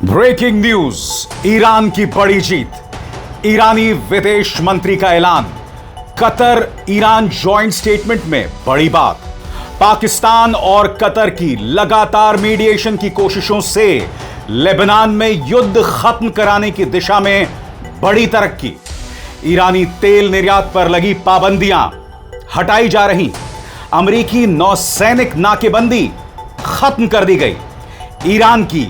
Breaking news, Iran की बड़ी जीत। ईरानी विदेश मंत्री का ऐलान। कतर ईरान जॉइंट स्टेटमेंट में बड़ी बात। पाकिस्तान और कतर की लगातार मीडिएशन की कोशिशों से लेबनान में युद्ध खत्म कराने की दिशा में बड़ी तरक्की। ईरानी तेल निर्यात पर लगी पाबंदियां हटाई जा रही। अमेरिकी नौसैनिक नाकेबंदी खत्म कर दी गई। ईरान की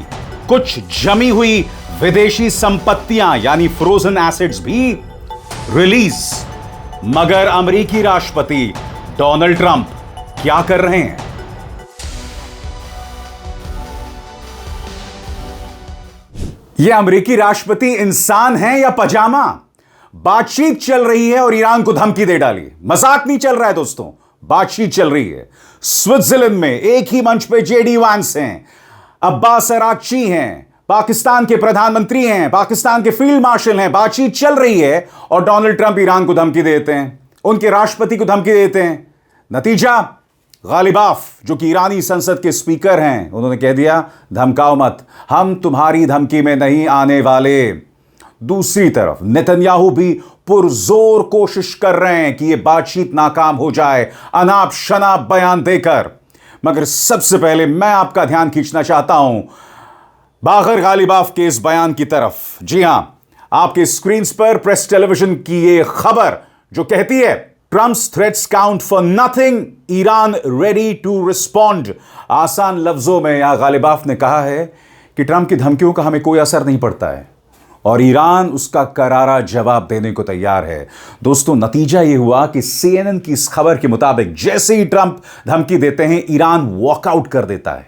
कुछ जमी हुई विदेशी संपत्तियां यानी फ्रोजन एसेट्स भी रिलीज। मगर अमेरिकी राष्ट्रपति डोनाल्ड ट्रंप क्या कर रहे हैं? यह अमेरिकी राष्ट्रपति इंसान है या पजामा? बातचीत चल रही है और ईरान को धमकी दे डाली। मजाक नहीं चल रहा है दोस्तों, बातचीत चल रही है। स्विट्जरलैंड में एक ही मंच पे जेडी वांस हैं, अब्बास अराक्ची हैं, पाकिस्तान के प्रधानमंत्री हैं, पाकिस्तान के फील्ड मार्शल हैं। बातचीत चल रही है और डोनाल्ड ट्रंप ईरान को धमकी देते हैं, उनके राष्ट्रपति को धमकी देते हैं। नतीजा, गालिबाफ जो कि ईरानी संसद के स्पीकर हैं, उन्होंने कह दिया धमकाओ मत, हम तुम्हारी धमकी में नहीं आने वाले। दूसरी तरफ नेतन्याहू भी पुरजोर कोशिश कर रहे हैं कि यह बातचीत नाकाम हो जाए, अनाप शनाप बयान देकर। मगर सबसे पहले मैं आपका ध्यान खींचना चाहता हूं बागर गालिबाफ के इस बयान की तरफ। जी हां, आपके स्क्रीन पर प्रेस टेलीविजन की यह खबर जो कहती है Trump's threats count for nothing, Iran ready to respond. आसान लफ्जों में यहां गालिबाफ ने कहा है कि ट्रंप की धमकियों का हमें कोई असर नहीं पड़ता है और ईरान उसका करारा जवाब देने को तैयार है। दोस्तों, नतीजा यह हुआ कि CNN की इस खबर के मुताबिक जैसे ही ट्रंप धमकी देते हैं, ईरान वॉकआउट कर देता है।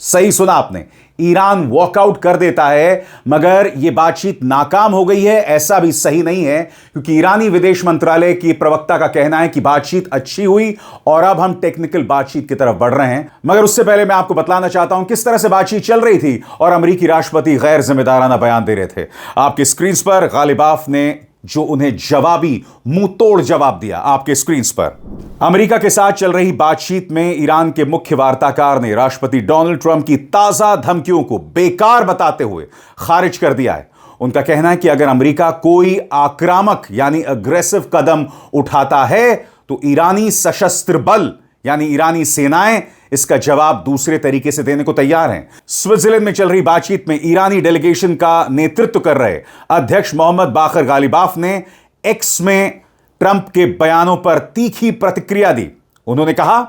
सही सुना आपने, ईरान वॉकआउट कर देता है। मगर यह बातचीत नाकाम हो गई है ऐसा भी सही नहीं है, क्योंकि ईरानी विदेश मंत्रालय की प्रवक्ता का कहना है कि बातचीत अच्छी हुई और अब हम टेक्निकल बातचीत की तरफ बढ़ रहे हैं। मगर उससे पहले मैं आपको बतलाना चाहता हूं किस तरह से बातचीत चल रही थी और अमेरिकी राष्ट्रपति गैर जिम्मेदाराना बयान दे रहे थे। आपके स्क्रीन पर गालिबाफ ने जो उन्हें जवाबी मुंह तोड़ जवाब दिया, आपके स्क्रीन पर। अमेरिका के साथ चल रही बातचीत में ईरान के मुख्य वार्ताकार ने राष्ट्रपति डोनाल्ड ट्रंप की ताजा धमकियों को बेकार बताते हुए खारिज कर दिया है। उनका कहना है कि अगर अमेरिका कोई आक्रामक यानी अग्रेसिव कदम उठाता है तो ईरानी सशस्त्र बल यानी ईरानी सेनाएं इसका जवाब दूसरे तरीके से देने को तैयार हैं। स्विट्जरलैंड में चल रही बातचीत में ईरानी डेलीगेशन का नेतृत्व कर रहे अध्यक्ष मोहम्मद बाकर गालिबाफ ने एक्स में ट्रंप के बयानों पर तीखी प्रतिक्रिया दी। उन्होंने कहा,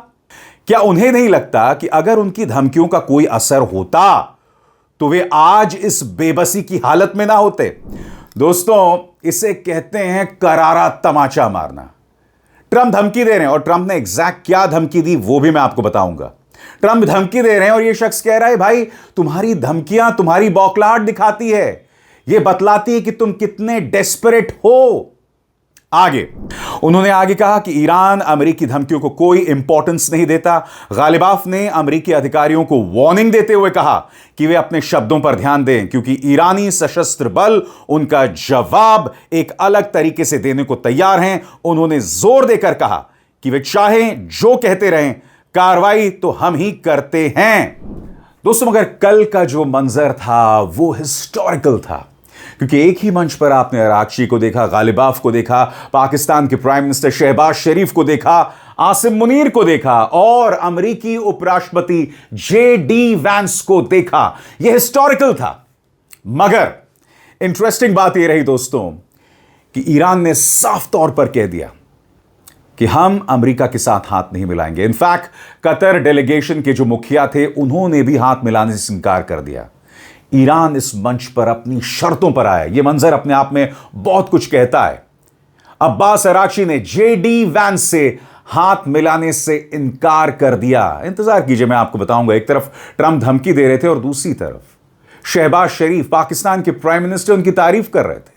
क्या उन्हें नहीं लगता कि अगर उनकी धमकियों का कोई असर होता तो वे आज इस बेबसी की हालत में ना होते? दोस्तों, इसे कहते हैं करारा तमाचा मारना। ट्रंप धमकी दे रहे हैं और ट्रंप ने एग्जैक्ट क्या धमकी दी वो भी मैं आपको बताऊंगा। ट्रंप धमकी दे रहे हैं और यह शख्स कह रहा है भाई तुम्हारी धमकियां तुम्हारी बौखलाहट दिखाती है, यह बतलाती है कि तुम कितने डेस्परेट हो। आगे उन्होंने आगे कहा कि ईरान अमेरिकी धमकियों को कोई इंपॉर्टेंस नहीं देता। गालिबाफ ने अमेरिकी अधिकारियों को वार्निंग देते हुए कहा कि वे अपने शब्दों पर ध्यान दें, क्योंकि ईरानी सशस्त्र बल उनका जवाब एक अलग तरीके से देने को तैयार हैं। उन्होंने जोर देकर कहा कि वे चाहें जो कहते रहें, कार्रवाई तो हम ही करते हैं। दोस्तों, मगर कल का जो मंजर था वो हिस्टोरिकल था, क्योंकि एक ही मंच पर आपने अराक्ची को देखा, गालिबाफ को देखा, पाकिस्तान के प्राइम मिनिस्टर शहबाज शरीफ को देखा, आसिम मुनीर को देखा और अमेरिकी उपराष्ट्रपति जेडी वांस को देखा। यह हिस्टोरिकल था। मगर इंटरेस्टिंग बात यह रही दोस्तों कि ईरान ने साफ तौर पर कह दिया कि हम अमेरिका के साथ हाथ नहीं मिलाएंगे। इनफैक्ट कतर डेलीगेशन के जो मुखिया थे उन्होंने भी हाथ मिलाने से इनकार कर दिया। ईरान इस मंच पर अपनी शर्तों पर आया। यह मंजर अपने आप में बहुत कुछ कहता है। अब्बास अराक्ची ने जेडी वांस से हाथ मिलाने से इनकार कर दिया। इंतजार कीजिए, मैं आपको बताऊंगा। एक तरफ ट्रंप धमकी दे रहे थे और दूसरी तरफ शहबाज शरीफ पाकिस्तान के प्राइम मिनिस्टर उनकी तारीफ कर रहे थे।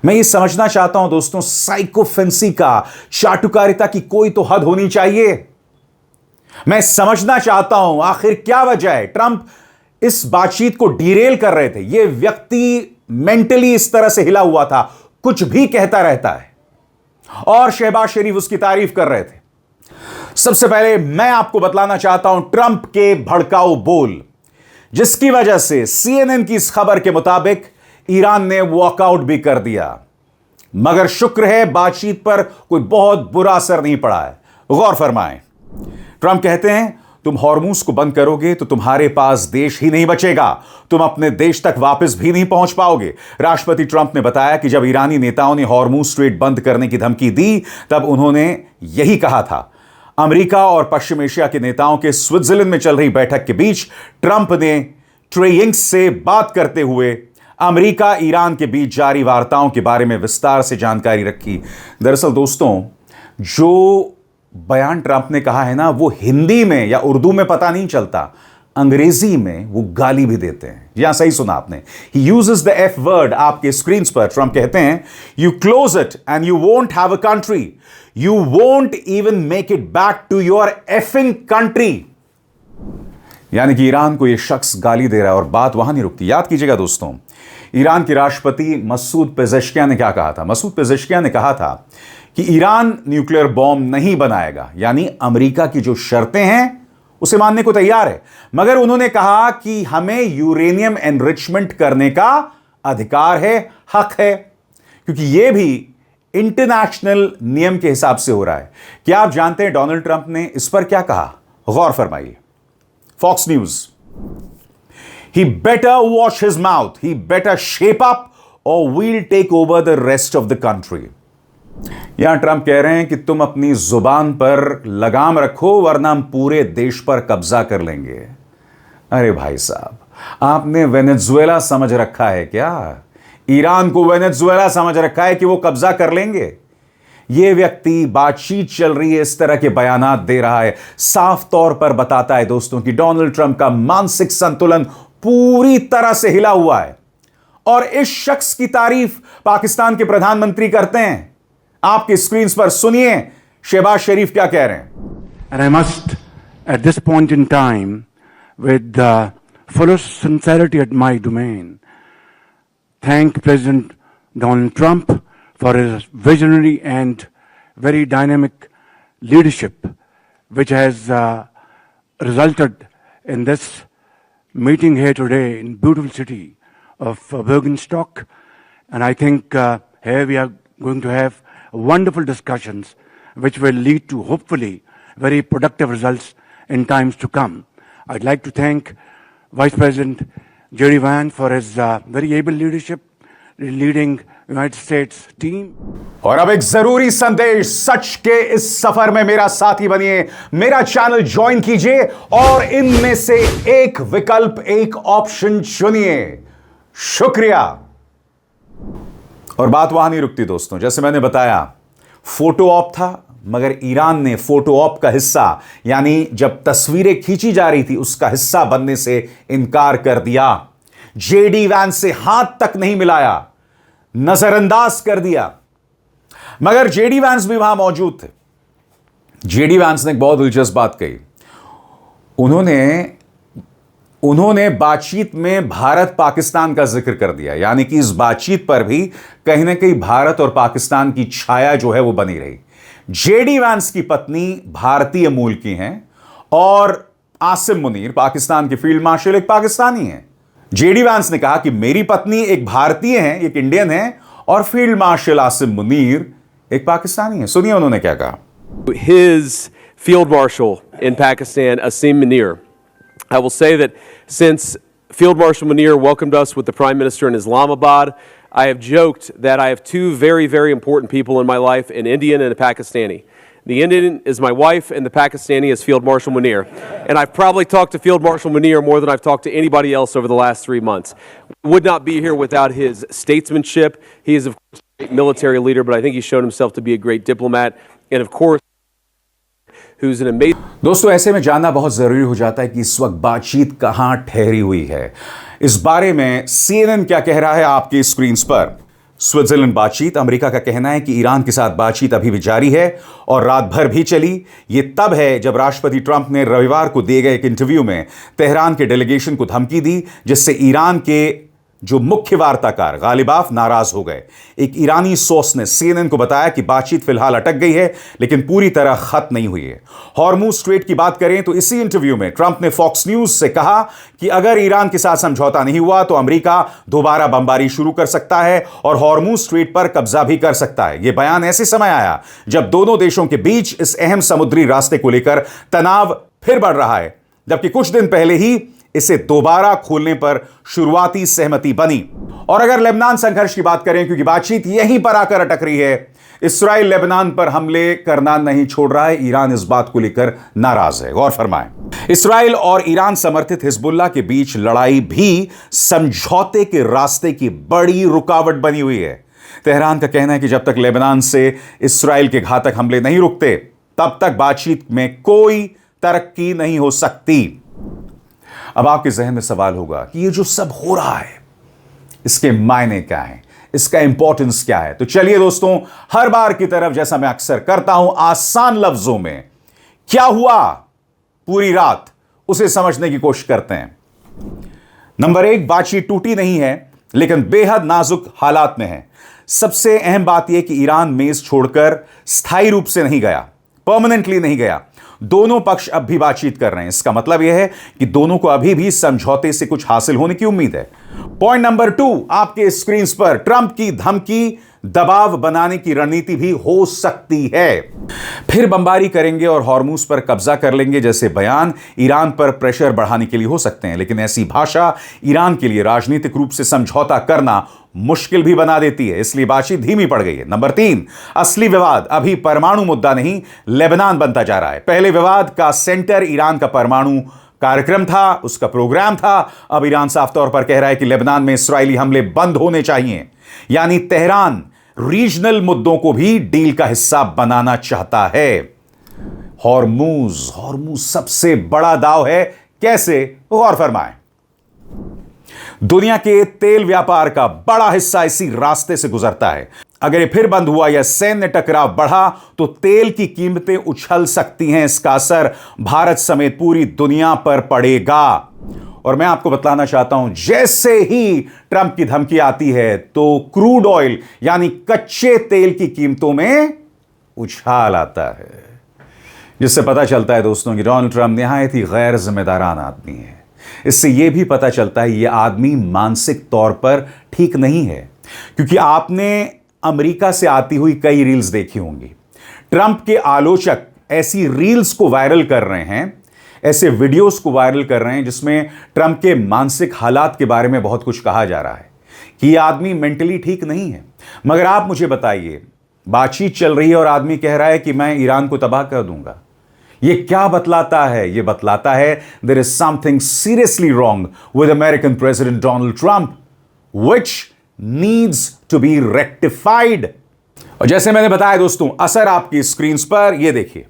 मैं ये समझना चाहता हूं दोस्तों, साइकोफेंसी का, चाटुकारिता की कोई तो हद होनी चाहिए। मैं समझना चाहता हूं आखिर क्या वजह है ट्रंप इस बातचीत को डिरेल कर रहे थे। यह व्यक्ति मेंटली इस तरह से हिला हुआ था, कुछ भी कहता रहता है और शहबाज शरीफ उसकी तारीफ कर रहे थे। सबसे पहले मैं आपको बतलाना चाहता हूं ट्रंप के भड़काऊ बोल। जिसकी वजह से सीएनएन की इस खबर के मुताबिक ईरान ने वॉकआउट भी कर दिया। मगर शुक्र है बातचीत पर कोई बहुत बुरा असर नहीं पड़ा है। गौर फरमाएं, ट्रंप कहते हैं तुम हॉर्मूज को बंद करोगे तो तुम्हारे पास देश ही नहीं बचेगा, तुम अपने देश तक वापस भी नहीं पहुंच पाओगे। राष्ट्रपति ट्रंप ने बताया कि जब ईरानी नेताओं ने हॉर्मूज स्ट्रेट बंद करने की धमकी दी तब उन्होंने यही कहा था। अमेरिका और पश्चिम एशिया के नेताओं के स्विट्जरलैंड में चल रही बैठक के बीच ट्रंप ने ट्रे यंग्स से बात करते हुए अमेरिका ईरान के बीच जारी वार्ताओं के बारे में विस्तार से जानकारी रखी। दरअसल दोस्तों, जो बयान ट्रंप ने कहा है ना, वो हिंदी में या उर्दू में पता नहीं चलता, अंग्रेजी में वो गाली भी देते हैं। यहां सही सुना आपने, he uses the F word. आपके स्क्रीन पर ट्रंप कहते हैं you close it and you won't have a country, you won't even make it back to your effing country. यानी कि ईरान को यह शख्स गाली दे रहा है और बात वहां नहीं रुकती। याद कीजिएगा दोस्तों, ईरान के राष्ट्रपति मसूद पेजेश्कियान ने क्या कहा था? मसूद पेजेश्कियान ने कहा था कि ईरान न्यूक्लियर बॉम्ब नहीं बनाएगा, यानी अमेरिका की जो शर्तें हैं उसे मानने को तैयार है, मगर उन्होंने कहा कि हमें यूरेनियम एनरिचमेंट करने का अधिकार है, हक है, क्योंकि यह भी इंटरनेशनल नियम के हिसाब से हो रहा है। क्या आप जानते हैं डोनाल्ड ट्रंप ने इस पर क्या कहा? गौर फरमाइए। Fox News, he better wash his mouth, he better shape up or we'll take over the rest of the country। यहां ट्रंप कह रहे हैं कि तुम अपनी जुबान पर लगाम रखो वरना हम पूरे देश पर कब्जा कर लेंगे। अरे भाई साहब, आपने वेनेजुएला समझ रखा है क्या? ईरान को वेनेजुएला समझ रखा है कि वो कब्जा कर लेंगे? यह व्यक्ति बातचीत चल रही है इस तरह के बयानात दे रहा है, साफ तौर पर बताता है दोस्तों कि डोनाल्ड ट्रंप का मानसिक संतुलन पूरी तरह से हिला हुआ है। और इस शख्स की तारीफ पाकिस्तान के प्रधानमंत्री करते हैं। आपके स्क्रीन पर सुनिए शहबाज शरीफ क्या कह रहे हैं। And I must, at this point in time, with the fullest sincerity at my domain, thank President Donald Trump for his visionary and very dynamic leadership, which has resulted in this meeting here today in beautiful city of Bergenstock. And I think here we are going to have wonderful discussions which will lead to hopefully very productive results in times to come. I'd like to thank Vice President J.D. Vance for his very able leadership leading United States team. और अब एक जरूरी संदेश, सच के इस सफर में मेरा साथी बनिए, मेरा चैनल ज्वाइन कीजिए और इनमें से एक विकल्प, एक ऑप्शन चुनिए। शुक्रिया। और बात वहां नहीं रुकती दोस्तों, जैसे मैंने बताया फोटो ऑप था, मगर ईरान ने फोटो ऑप का हिस्सा, यानी जब तस्वीरें खींची जा रही थी उसका हिस्सा बनने से इनकार कर दिया। जेडी वैंस से हाथ तक नहीं मिलाया, नजरअंदाज कर दिया। मगर जेडी वैंस भी वहां मौजूद थे। जेडी वैंस ने एक बहुत दिलचस्प बात कही। उन्होंने बातचीत में भारत पाकिस्तान का जिक्र कर दिया, यानी कि इस बातचीत पर भी कहीं ना कहीं भारत और पाकिस्तान की छाया जो है वो बनी रही। जेडी वैंस की पत्नी भारतीय मूल की हैं और आसिम मुनीर पाकिस्तान के फील्ड मार्शल एक पाकिस्तानी हैं। जेडी वैंस ने कहा कि मेरी पत्नी एक भारतीय है, एक इंडियन है, और फील्ड मार्शल आसिम मुनीर एक पाकिस्तानी है। सुनिए उन्होंने क्या कहा। His field marshal in Pakistan, Asim Munir. I will say that since Field Marshal Munir welcomed us with the Prime Minister in Islamabad, I have joked that I have two very, very important people in my life, an Indian and a Pakistani. The Indian is my wife, and the Pakistani is Field Marshal Munir. And I've probably talked to Field Marshal Munir more than I've talked to anybody else over the last 3 months. Would not be here without his statesmanship. He is, of course, a great military leader, but I think he's shown himself to be a great diplomat. And, of course, who's an amazing... दोस्तों, ऐसे में जानना बहुत जरूरी हो जाता है कि इस वक्त बातचीत कहां ठहरी हुई है। इस बारे में CNN क्या कह रहा है आपकी स्क्रीन पर। स्विट्जरलैंड बातचीत, अमेरिका का कहना है कि ईरान के साथ बातचीत अभी भी जारी है और रात भर भी चली। यह तब है जब राष्ट्रपति ट्रंप ने रविवार को दिए गए एक इंटरव्यू में तेहरान के डेलीगेशन को धमकी दी, जिससे ईरान के जो मुख्य वार्ताकार गालिबाफ नाराज हो गए। एक ईरानी सोर्स ने सीएनएन को बताया कि बातचीत फिलहाल अटक गई है, लेकिन पूरी तरह खत्म नहीं हुई है। हॉर्मुज स्ट्रेट की बात करें तो इसी इंटरव्यू में ट्रंप ने फॉक्स न्यूज से कहा कि अगर ईरान के साथ समझौता नहीं हुआ तो अमेरिका दोबारा बमबारी शुरू कर सकता है और हॉर्मुज स्ट्रेट पर कब्जा भी कर सकता है। यह बयान ऐसे समय आया जब दोनों देशों के बीच इस अहम समुद्री रास्ते को लेकर तनाव फिर बढ़ रहा है, जबकि कुछ दिन पहले ही इसे दोबारा खोलने पर शुरुआती सहमति बनी। और अगर लेबनान संघर्ष की बात करें, क्योंकि बातचीत यहीं पर आकर अटक रही है, इस्राइल लेबनान पर हमले करना नहीं छोड़ रहा है। ईरान इस बात को लेकर नाराज है। गौर फरमाएं, इस्राइल और ईरान समर्थित हिजबुल्लाह के बीच लड़ाई भी समझौते के रास्ते की बड़ी रुकावट बनी हुई है। तेहरान का कहना है कि जब तक लेबनान से इस्राइल के घातक हमले नहीं रुकते, तब तक बातचीत में कोई तरक्की नहीं हो सकती। अब आपके जहन में सवाल होगा कि ये जो सब हो रहा है, इसके मायने क्या हैं, इसका इंपॉर्टेंस क्या है? तो चलिए दोस्तों, हर बार की तरफ जैसा मैं अक्सर करता हूं, आसान लफ्जों में क्या हुआ पूरी रात उसे समझने की कोशिश करते हैं। नंबर 1, बातचीत टूटी नहीं है, लेकिन बेहद नाजुक हालात में है। सबसे अहम बात यह कि ईरान मेज छोड़कर स्थायी रूप से नहीं गया, परमानेंटली नहीं गया। दोनों पक्ष अब भी बातचीत कर रहे हैं। इसका मतलब यह है कि दोनों को अभी भी समझौते से कुछ हासिल होने की उम्मीद है। पॉइंट नंबर 2, आपके स्क्रीन पर ट्रंप की धमकी दबाव बनाने की रणनीति भी हो सकती है। फिर बमबारी करेंगे और हॉर्मुज पर कब्जा कर लेंगे जैसे बयान ईरान पर प्रेशर बढ़ाने के लिए हो सकते हैं, लेकिन ऐसी भाषा ईरान के लिए राजनीतिक रूप से समझौता करना मुश्किल भी बना देती है, इसलिए बातचीत धीमी पड़ गई है। नंबर 3, असली विवाद अभी परमाणु मुद्दा नहीं, लेबनान बनता जा रहा है। पहले विवाद का सेंटर ईरान का परमाणु कार्यक्रम था, उसका प्रोग्राम था। अब ईरान साफ तौर पर कह रहा है कि लेबनान में इस्राएली हमले बंद होने चाहिए। यानी तेहरान रीजनल मुद्दों को भी डील का हिस्सा बनाना चाहता है। हॉर्मुज सबसे बड़ा दांव है। कैसे? गौर फरमाएं, दुनिया के तेल व्यापार का बड़ा हिस्सा इसी रास्ते से गुजरता है। अगर ये फिर बंद हुआ या सैन्य टकराव बढ़ा तो तेल की कीमतें उछल सकती हैं। इसका असर भारत समेत पूरी दुनिया पर पड़ेगा। और मैं आपको बतलाना चाहता हूं, जैसे ही ट्रंप की धमकी आती है तो क्रूड ऑयल यानी कच्चे तेल की कीमतों में उछाल आता है, जिससे पता चलता है दोस्तों कि डोनाल्ड ट्रंप निहायत ही गैर जिम्मेदाराना आदमी है। इससे यह भी पता चलता है यह आदमी मानसिक तौर पर ठीक नहीं है, क्योंकि आपने अमेरिका से आती हुई कई रील्स देखी होंगी। ट्रंप के आलोचक ऐसी रील्स को वायरल कर रहे हैं, ऐसे वीडियोस को वायरल कर रहे हैं जिसमें ट्रंप के मानसिक हालात के बारे में बहुत कुछ कहा जा रहा है कि यह आदमी मेंटली ठीक नहीं है। मगर आप मुझे बताइए, बातचीत चल रही है और आदमी कह रहा है कि मैं ईरान को तबाह कर दूंगा। यह क्या बतलाता है? यह बतलाता है there is something seriously wrong with American president Donald Trump which needs to be rectified. और जैसे मैंने बताया दोस्तों, असर आपकी स्क्रीन पर यह देखिए।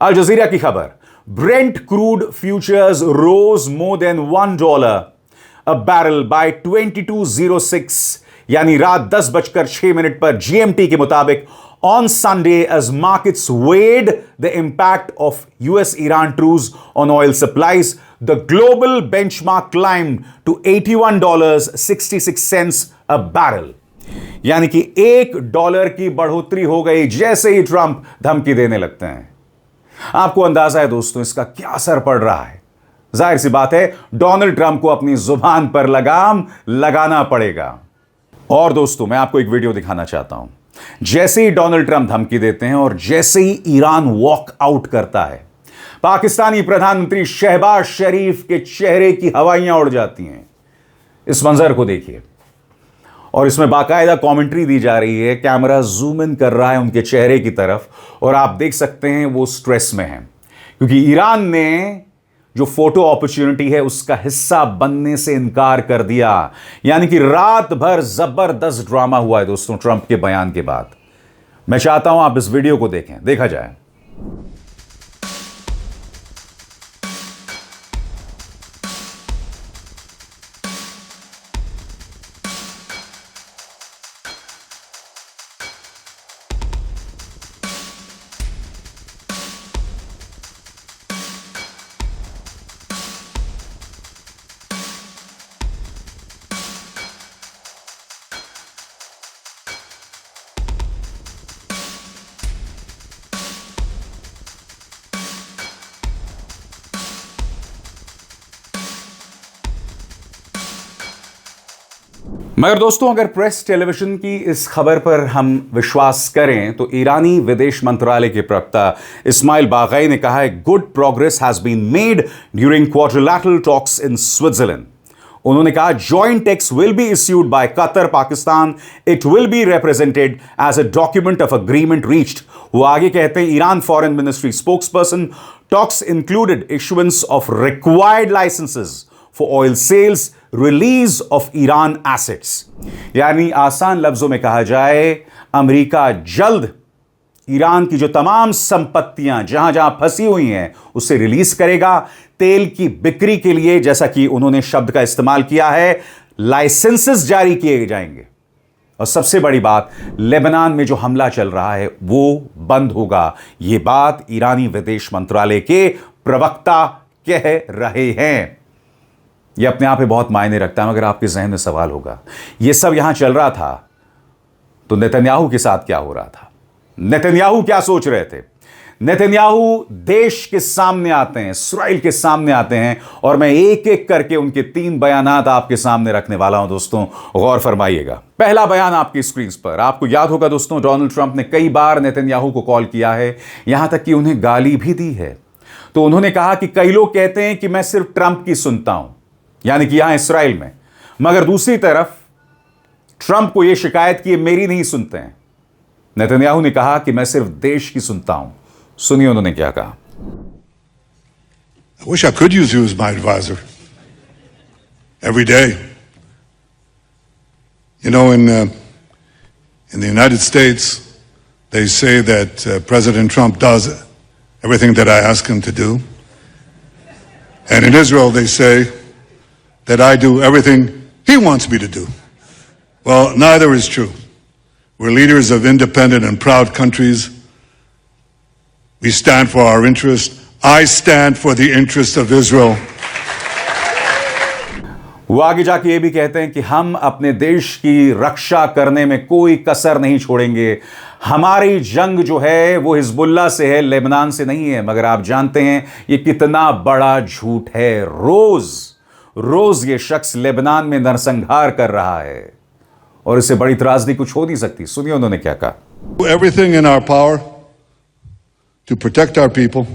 अल जजीरा की खबर, Brent crude futures rose more than $1 a barrel by 22:06 यानी रात 10:06 पर जीएमटी के मुताबिक on Sunday as markets weighed the impact of US-Iran truce on oil supplies, the global benchmark climbed to $81.66 a barrel. यानी कि $1 की बढ़ोतरी हो गई जैसे ही ट्रंप धमकी देने लगते हैं। आपको अंदाजा है दोस्तों इसका क्या असर पड़ रहा है? जाहिर सी बात है, डोनाल्ड ट्रंप को अपनी जुबान पर लगाम लगाना पड़ेगा। और दोस्तों, मैं आपको एक वीडियो दिखाना चाहता हूं। जैसे ही डोनाल्ड ट्रंप धमकी देते हैं और जैसे ही ईरान वॉक आउट करता है, पाकिस्तानी प्रधानमंत्री शहबाज शरीफ के चेहरे की हवाइयां उड़ जाती हैं। इस मंजर को देखिए, और इसमें बाकायदा कमेंट्री दी जा रही है। कैमरा जूम इन कर रहा है उनके चेहरे की तरफ और आप देख सकते हैं वो स्ट्रेस में हैं, क्योंकि ईरान ने जो फोटो अपॉर्चुनिटी है उसका हिस्सा बनने से इनकार कर दिया। यानी कि रात भर जबरदस्त ड्रामा हुआ है दोस्तों ट्रंप के बयान के बाद। मैं चाहता हूं आप इस वीडियो को देखें, देखा जाए। मगर दोस्तों, अगर प्रेस टेलीविजन की इस खबर पर हम विश्वास करें तो ईरानी विदेश मंत्रालय के प्रवक्ता इस्माइल बागई ने कहा है, good progress has been made during quadrilateral talks in Switzerland. उन्होंने कहा, joint text will be issued by Qatar Pakistan, it will be represented as a document of agreement reached. वो आगे कहते हैं, Iran foreign ministry spokesperson, talks included issuance of required licences for oil sales, release of Iran assets. यानी आसान लफ्जों में कहा जाए, अमेरिका जल्द ईरान की जो तमाम संपत्तियां जहां जहां फंसी हुई हैं उसे रिलीज करेगा। तेल की बिक्री के लिए, जैसा कि उन्होंने शब्द का इस्तेमाल किया है, लाइसेंसेस जारी किए जाएंगे। और सबसे बड़ी बात, लेबनान में जो हमला चल रहा है वो बंद होगा। यह बात ईरानी विदेश मंत्रालय के प्रवक्ता कह रहे हैं। यह अपने आप में बहुत मायने रखता है। मगर आपके जहन में सवाल होगा, यह सब यहां चल रहा था तो नेतन्याहू के साथ क्या हो रहा था? नेतन्याहू क्या सोच रहे थे? नेतन्याहू देश के सामने आते हैं, इस्राइल के सामने आते हैं, और मैं एक एक करके उनके 3 बयानात आपके सामने रखने वाला हूं। दोस्तों, गौर फरमाइएगा। पहला बयान आपकी स्क्रीन पर। आपको याद होगा दोस्तों, डोनाल्ड ट्रंप ने कई बार नेतन्याहू को कॉल किया है, यहां तक कि उन्हें गाली भी दी है। तो उन्होंने कहा कि कई लोग कहते हैं कि मैं सिर्फ ट्रंप की सुनता हूं, यानी कि यहां इस्राइल में, मगर दूसरी तरफ ट्रंप को यह शिकायत की मेरी नहीं सुनते हैं। नेतन्याहू ने कहा कि मैं सिर्फ देश की सुनता हूं। सुनिए उन्होंने क्या कहा। I wish I could use you as my advisor every day. You know, in the United States, they say that President Trump does everything that I ask him to do. And in Israel, they say that I do everything he wants me to do. Well, neither is true. We're leaders of independent and proud countries. We stand for our interest. I stand for the interest of Israel. वो आगे जाके ये भी कहते हैं कि हम अपने देश की रक्षा करने में कोई कसर नहीं छोड़ेंगे। हमारी जंग जो है वो हिजबुल्लाह से है, लेबनान से नहीं है। मगर आप जानते हैं ये कितना बड़ा झूठ है। रोज ये शख्स लेबनान में नरसंहार कर रहा है और इससे बड़ी त्रासदी कुछ हो नहीं सकती। सुनिए उन्होंने क्या कहा। Everything in our power to protect our people.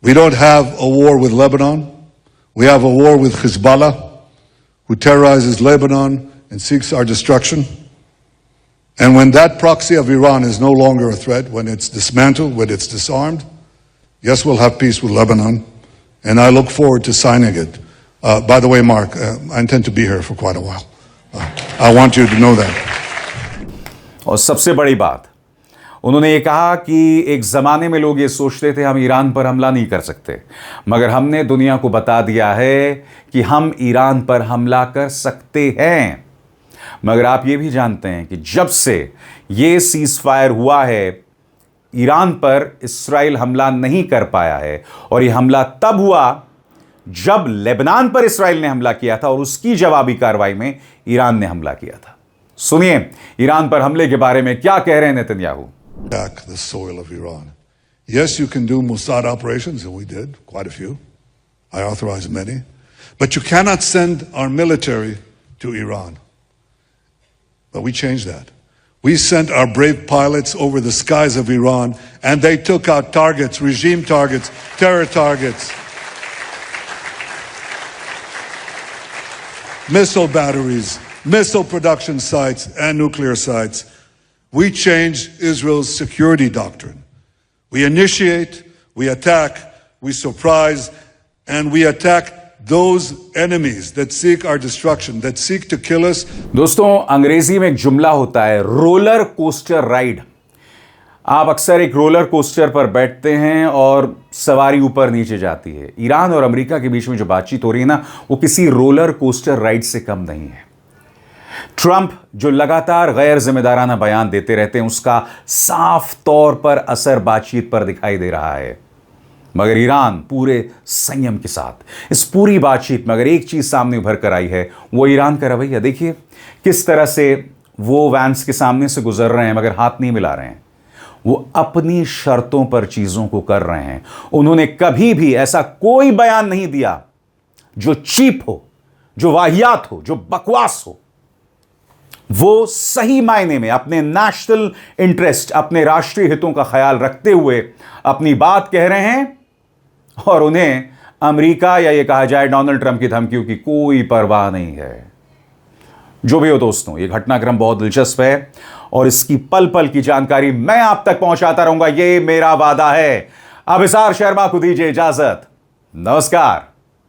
We don't have a war with Lebanon. We have a war with Hezbollah, who terrorizes Lebanon and seeks our destruction. And when that proxy of Iran is no longer a threat, when it's dismantled, when it's disarmed, yes, we'll have peace with Lebanon. And I look forward to signing it. By the way, Mark, I intend to be here for quite a while. I want you to know that. और सबसे बड़ी बात, उन्होंने ये कहा कि एक ज़माने में लोग ये सोचते थे हम ईरान पर हमला नहीं कर सकते, मगर हमने दुनिया को बता दिया है कि हम ईरान पर हमला कर सकते हैं। मगर आप ये भी जानते हैं कि जब से ये सीज फायर हुआ है, ईरान पर इस्राइल हमला नहीं कर पाया है। और ये हमला तब हुआ जब लेबनान पर इस्राइल ने हमला किया था और उसकी जवाबी कार्रवाई में ईरान ने हमला किया था। सुनिए ईरान पर हमले के बारे में क्या कह रहे हैं Netanyahu. Back the soil of Iran. Yes, you can do Mossad operations, and we did quite a few. I authorized many. But you cannot send our military to Iran. But we changed that. We sent our brave pilots over the skies of Iran, and they took out targets, regime targets, terror targets, missile batteries, missile production sites, and nuclear sites. We changed Israel's security doctrine. We initiate, we attack, we surprise, and we attack those enemies that seek our destruction, that seek to kill us. दोस्तों, अंग्रेजी में एक जुमला होता है, roller coaster ride. आप अक्सर एक रोलर कोस्टर पर बैठते हैं और सवारी ऊपर नीचे जाती है। ईरान और अमेरिका के बीच में जो बातचीत हो रही है ना, वो किसी रोलर कोस्टर राइड से कम नहीं है। ट्रंप जो लगातार गैर जिम्मेदाराना बयान देते रहते हैं, उसका साफ तौर पर असर बातचीत पर दिखाई दे रहा है। मगर ईरान पूरे संयम के साथ इस पूरी बातचीत में अगर एक चीज सामने उभर कर आई है, वो ईरान का रवैया। देखिए किस तरह से वो वैंस के सामने से गुजर रहे हैं मगर हाथ नहीं मिला रहे हैं। वो अपनी शर्तों पर चीजों को कर रहे हैं। उन्होंने कभी भी ऐसा कोई बयान नहीं दिया जो चीप हो, जो वाहियात हो, जो बकवास हो। वो सही मायने में अपने नेशनल इंटरेस्ट, अपने राष्ट्रीय हितों का ख्याल रखते हुए अपनी बात कह रहे हैं और उन्हें अमेरिका या ये कहा जाए डोनाल्ड ट्रंप की धमकियों की कोई परवाह नहीं है। जो भी हो दोस्तों, यह घटनाक्रम बहुत दिलचस्प है और इसकी पल पल की जानकारी मैं आप तक पहुंचाता रहूंगा, यह मेरा वादा है। अभिसार शर्मा को दीजिए इजाजत। नमस्कार।